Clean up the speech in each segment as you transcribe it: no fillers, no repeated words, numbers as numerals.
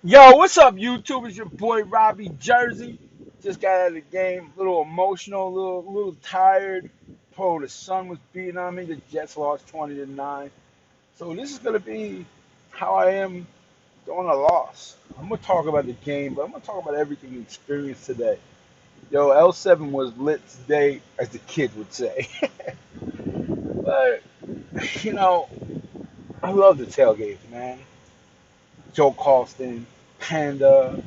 Yo, what's up, YouTube? It's your boy Robbie Jersey. Just got out of the game, a little emotional, a little tired. Bro, the sun was beating on me. The Jets lost 20-9. So this is gonna be how I am during a loss. I'm gonna talk about the game, but I'm gonna talk about everything we experienced today. Yo, L7 was lit today, as the kids would say. But you know, I love the tailgates, man. Joe Carlston, Panda,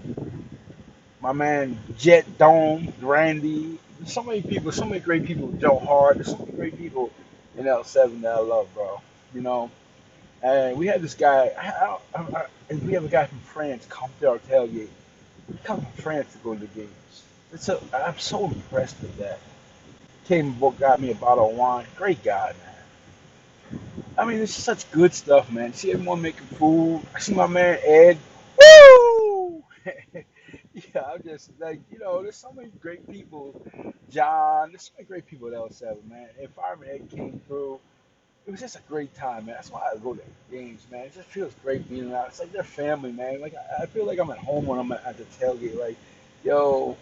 my man Jet Dome, Randy. There's so many people, so many great people. Joe Hart. There's so many great people in L7 that I love, bro. You know, and we had this guy. And we have a guy from France come to our tailgate. He comes from France to go to the games. I'm so impressed with that. Came and got me a bottle of wine. Great guy, man. I mean, it's such good stuff, man. See everyone making food. I see my man Ed. Woo! Yeah, I'm just like, there's so many great people. John, there's so many great people at L7, man. And Fireman Ed came through. It was just a great time, man. That's why I go to games, man. It just feels great being out. It's like they're family, man. Like I feel like I'm at home when I'm at the tailgate. Like, yo,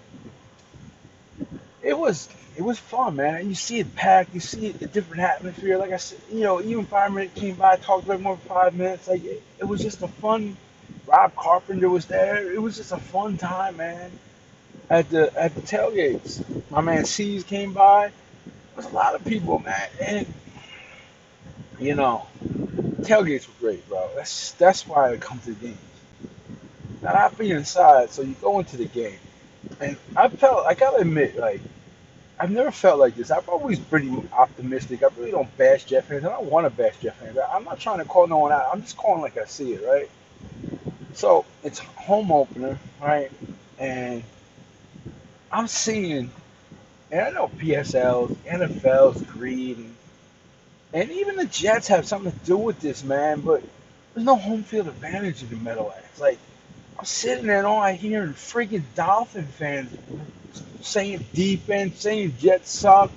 it was it was fun, man. And you see it packed. You see a different atmosphere. Like I said, even Fireman Ed came by, talked to everyone for 5 minutes. Like it was just a fun. Rob Carpenter was there. It was just a fun time, man. At the tailgates. My man C's came by. There's a lot of people, man, and you know, tailgates were great, bro. That's why I come to the games. Now I be inside, so you go into the game, and I gotta admit, like I've never felt like this. I'm always pretty optimistic. I really don't bash Jet fans. I don't want to bash Jet fans. I'm not trying to call no one out. I'm just calling like I see it, right? So it's home opener, right? And I'm seeing, and I know PSLs, NFL's greed, and even the Jets have something to do with this, man. But there's no home field advantage in the Meadowlands. Like I'm sitting there and all I hear is freaking Dolphin fans saying defense, saying Jets suck.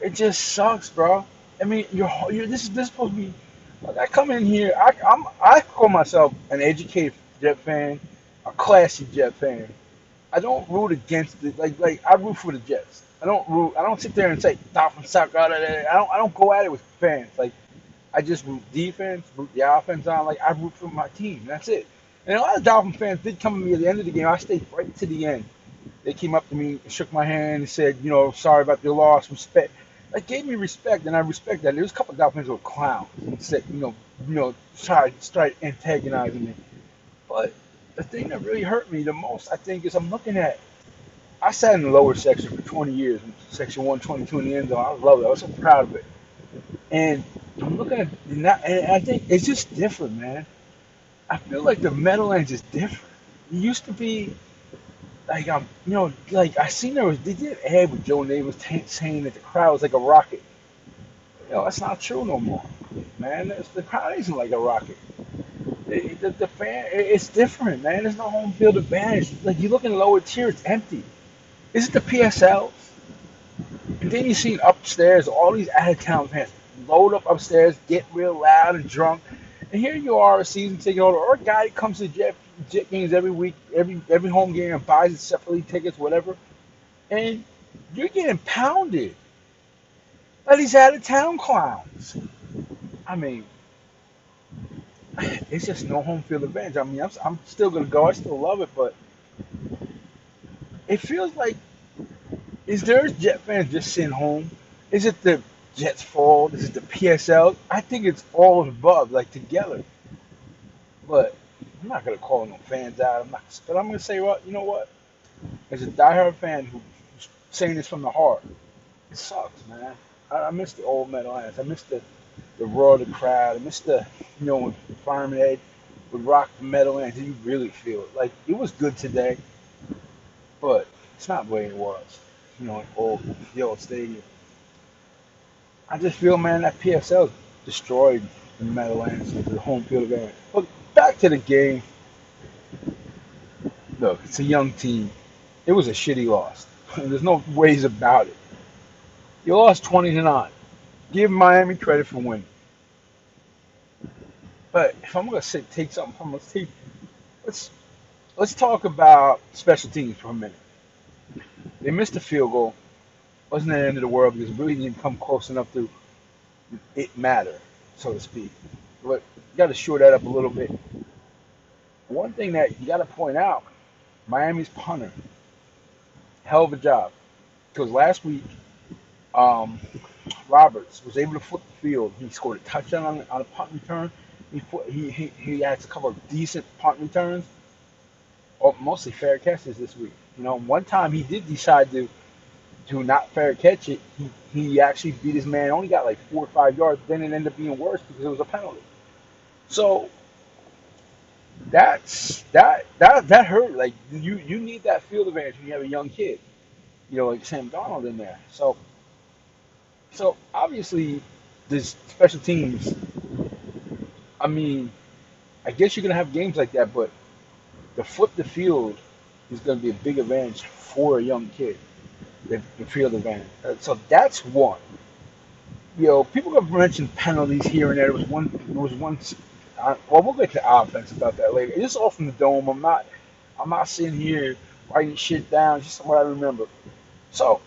It just sucks, bro. I mean, this is supposed to be. Like I come in here, I call myself an educated Jet fan, a classy Jet fan. I don't root against it. Like I root for the Jets. I don't root. I don't sit there and say Dolphins suck. I don't go at it with fans. Like I just root defense, root the offense on. Like I root for my team. That's it. And a lot of Dolphin fans did come to me at the end of the game. I stayed right to the end. They came up to me, shook my hand, and said, sorry about your loss, respect. That gave me respect, and I respect that. There was a couple of Dolphins who were clowns and said, tried antagonizing me. But the thing that really hurt me the most, I think, is I'm looking at. I sat in the lower section for 20 years, section 122 in the end zone. I love it. I was so proud of it. And I'm looking at, and I think it's just different, man. I feel like the Meadowlands is different. It used to be like like I seen they did an ad with Joe Namath saying that the crowd was like a rocket. That's not true no more, man. The crowd isn't like a rocket. The fan, it's different, man. There's no home field advantage. Like you look in the lower tier, it's empty. Is it the PSL? And then you see upstairs all these out of town fans load up upstairs, get real loud and drunk. And here you are, a season ticket holder, or a guy that comes to Jet games every week, every home game, and buys it separately, tickets, whatever. And you're getting pounded by these out of town clowns. I mean, it's just no home field advantage. I mean, I'm still gonna go. I still love it, but it feels like is there Jet fans just sitting home? Is it the Jets' fault? Is it the PSL? I think it's all of the above, like together. But I'm not gonna call no fans out. But I'm gonna say, what you know what? As a diehard fan who's saying this from the heart, it sucks, man. I miss the old Meadowlands. I miss the roar of the crowd. I miss when Fireman Ed would rock the Meadowlands and you really feel it. Like it was good today, but it's not the way it was. The old stadium. I just feel, man, that PSL destroyed the Meadowlands with the home field advantage. But back to the game. Look, it's a young team. It was a shitty loss. There's no ways about it. You lost 20-9. Give Miami credit for winning. But if I'm gonna take something from this team, let's let's talk about special teams for a minute. They missed a field goal. Wasn't the end of the world because it really didn't come close enough to it matter, so to speak. But you got to shore that up a little bit. One thing that you got to point out, Miami's punter, hell of a job. Because last week, um, Roberts was able to flip the field. He scored a touchdown on a punt return. He had a couple of decent punt returns, or mostly fair catches this week. One time he did decide to not fair catch it. He actually beat his man. Only got like 4 or 5 yards. Then it ended up being worse because it was a penalty. So that hurt. Like you need that field advantage when you have a young kid. Like Sam Donald in there. So obviously, this special teams. I mean, I guess you're gonna have games like that, but the flip the field is gonna be a big advantage for a young kid. The field advantage. So that's one. People have mentioned penalties here and there. There was one. There was one. Well, we'll get to offense about that later. It's all from the dome. I'm not sitting here writing shit down. Just what I remember. So,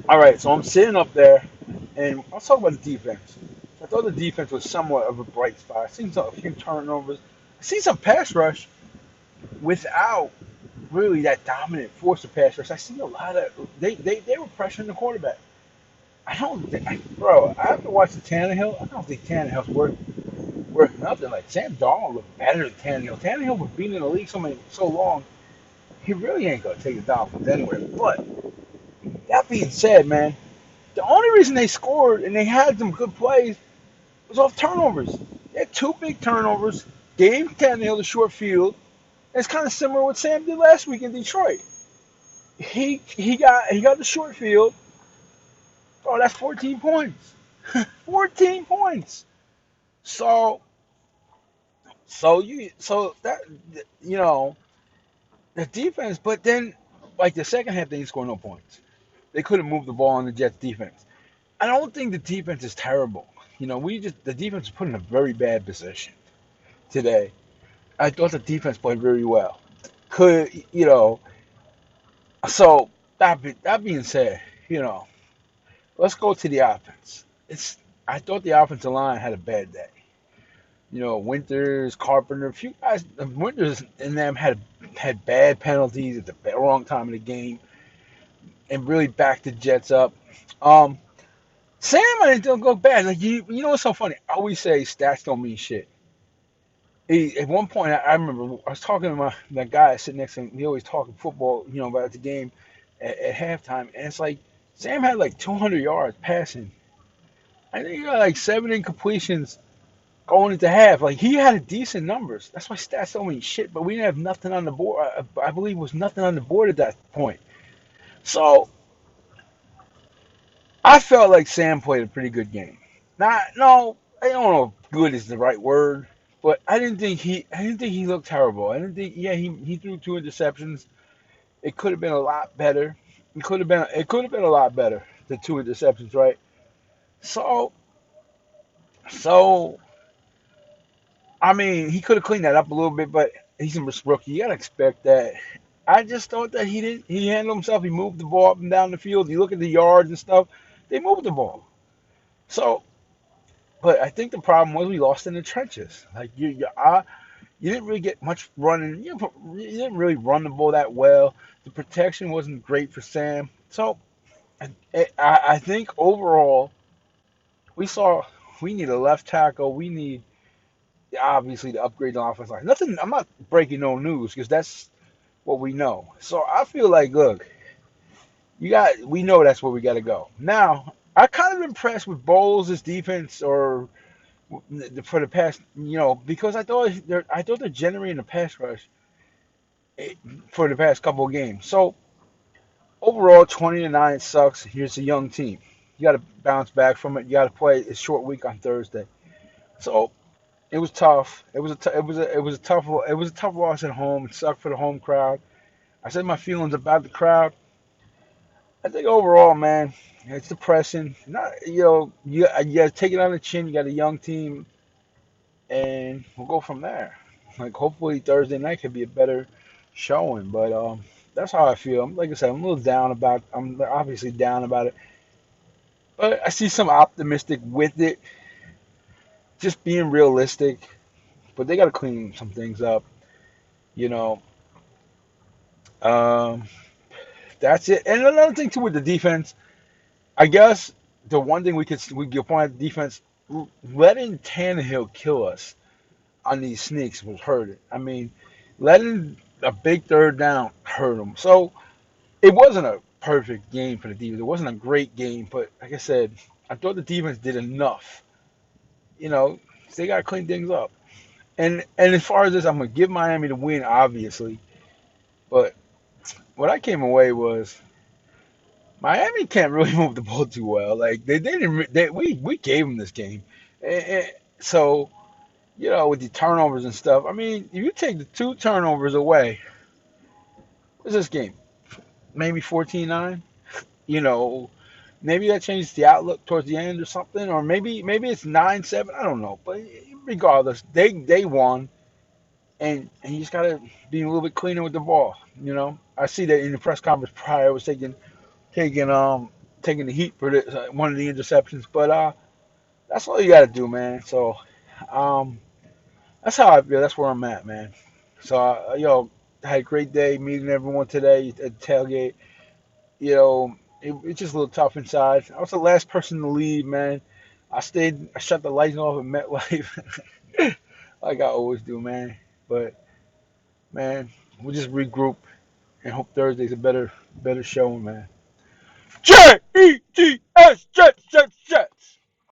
all right. So I'm sitting up there, and I'll talk about the defense. I thought the defense was somewhat of a bright spot. I seen a few turnovers. I seen some pass rush without really that dominant force of pass rush. I seen a lot of they were pressuring the quarterback. I don't think, bro. I have to watch the Tannehill. I don't think Tannehill's worth nothing. Like Sam Darnold looked better than Tannehill. Tannehill was being in the league so long. He really ain't gonna take the Dolphins anywhere. But that being said, man, the only reason they scored and they had some good plays was off turnovers. They had two big turnovers. Gave Tannehill the short field. It's kind of similar to what Sam did last week in Detroit. He got the short field. Oh, that's 14 points. 14 points. So that you know the defense, but then like the second half they didn't score no points. They couldn't move the ball on the Jets defense. I don't think the defense is terrible. The defense was put in a very bad position today. I thought the defense played very well. Could so that being said, you know, let's go to the offense. I thought the offensive line had a bad day. Winters, Carpenter, a few guys. Winters and them had bad penalties at the wrong time of the game, and really backed the Jets up. Um, Sam, I didn't go bad. Like you know what's so funny? I always say stats don't mean shit. At one point, I remember I was talking to that guy sitting next to him. He always talking football, about the game at halftime, and it's like Sam had like 200 yards passing. I think he got like 7 incompletions going into half. Like he had decent numbers. That's why stats don't mean shit. But we didn't have nothing on the board. I believe it was nothing on the board at that point. So I felt like Sam played a pretty good game. Not no, I don't know if good is the right word, but I didn't think he looked terrible. I didn't think yeah he threw 2 interceptions. It could have been a lot better. It could have been a lot better. The 2 interceptions, right? So so I mean, he could have cleaned that up a little bit, but he's a rookie. You gotta expect that. I just thought that he didn't. He handled himself. He moved the ball up and down the field. You look at the yards and stuff. They moved the ball. So, but I think the problem was we lost in the trenches. Like you didn't really get much running. You didn't really run the ball that well. The protection wasn't great for Sam. So, I think overall we saw we need a left tackle. We need obviously to upgrade the offense line. Nothing. I'm not breaking no news because that's what we know. So I feel like, look, we know that's where we got to go. Now, I kind of impressed with Bowles' defense or for the past, because I thought they're generating a pass rush eh, for the past couple of games. So overall, 20-9 sucks. Here's a young team. You got to bounce back from it. You got to play a short week on Thursday. So it was tough. It was a tough loss at home. It sucked for the home crowd. I said my feelings about the crowd. I think overall, man, it's depressing. Not you got to take it on the chin. You got a young team, and we'll go from there. Like hopefully Thursday night could be a better showing. But that's how I feel. Like I said, I'm a little down about. I'm obviously down about it, but I see some optimistic with it. Just being realistic, but they got to clean some things up. You know, um, that's it. And another thing too with the defense, I guess the one thing we could point at the defense, letting Tannehill kill us on these sneaks was hurting. I mean, letting a big third down hurt them. So it wasn't a perfect game for the defense. It wasn't a great game, but like I said, I thought the defense did enough. You know, they got to clean things up. And as far as this, I'm gonna give Miami the win, obviously. But what I came away was Miami can't really move the ball too well. Like they didn't we gave them this game, and so with the turnovers and stuff. I mean, if you take the two turnovers away, what's this game? Maybe 14-9. You know, maybe that changes the outlook towards the end or something, or maybe it's 9-7. I don't know, but regardless, they won, and you just gotta be a little bit cleaner with the ball. I see that in the press conference prior, I was taking taking the heat for one of the interceptions, but that's all you gotta do, man. So um, that's how I feel. That's where I'm at, man. So I had a great day meeting everyone today at the tailgate. It's just a little tough inside. I was the last person to leave, man. I shut the lights off and MetLife, like I always do, man. But man, we'll just regroup and hope Thursday's a better showing, man. Jets, Jets, Jets.